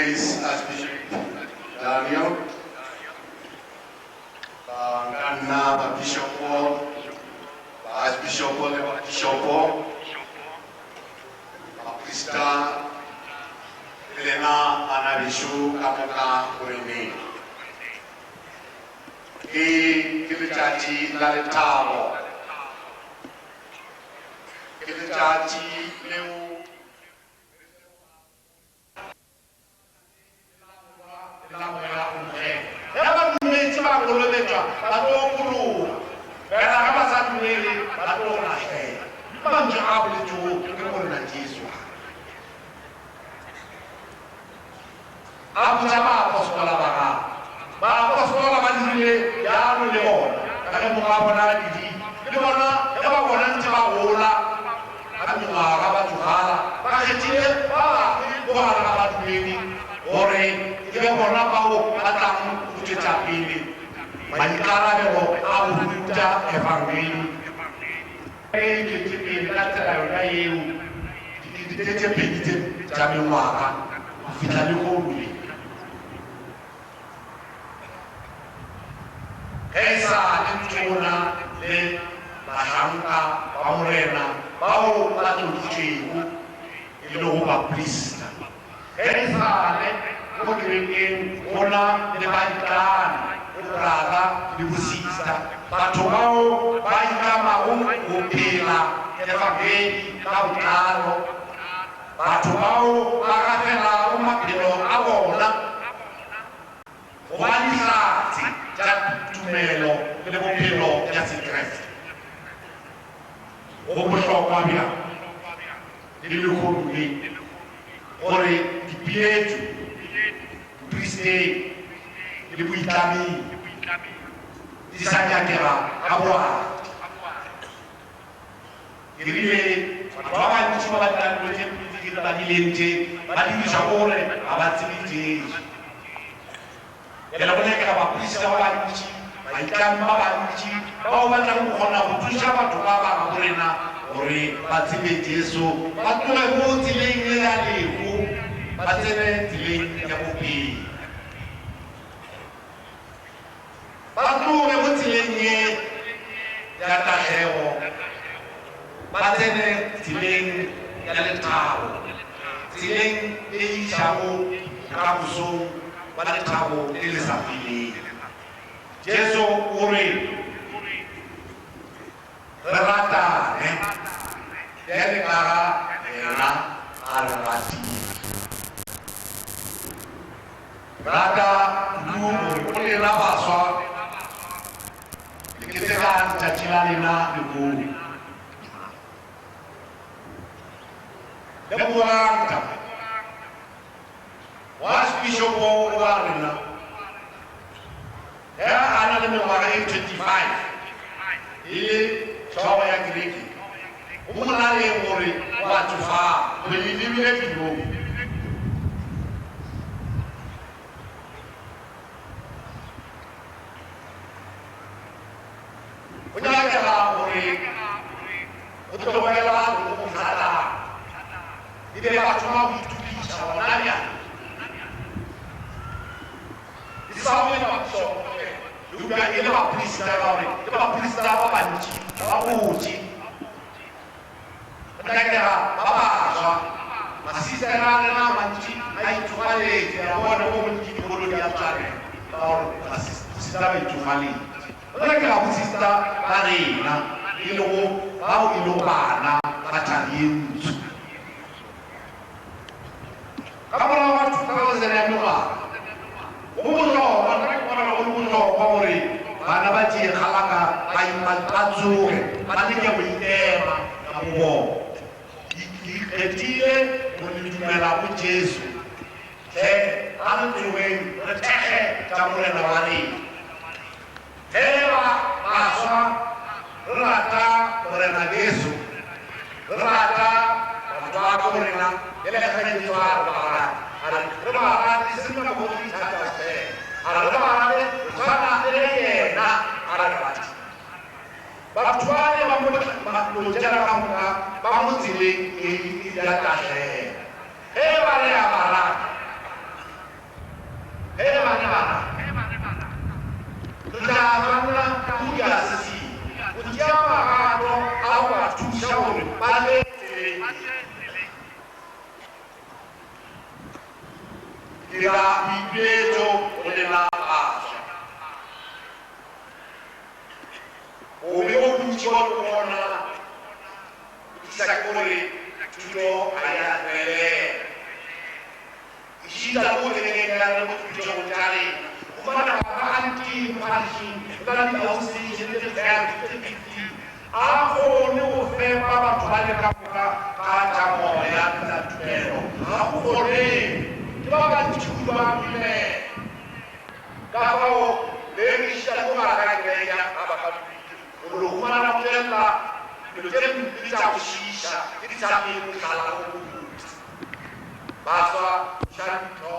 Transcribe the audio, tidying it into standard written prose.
Grace Archbishop Daniel, Bangana Bishop, Archbishop, Bishop, Krista, Elena Anabishu, Kamoka, Urene. Kilichachi Laletavo. Kilichachi Leu. tira bibeto o le la asa. O me o kunchi o kona isakore tuto aya vele. Ishita ule ngena na kutujo kutari. Kumana anti mpanshi ndani ya usi jende tayari kiti. Ako ni ufema batwale kamuka kata moya na tupero. Ako ni kibaka chukua mime. Kakao lengi shita kumaka kenya abakatu. Kumana na mtela mtela itakushisha itakushala kukutu. Basa shanto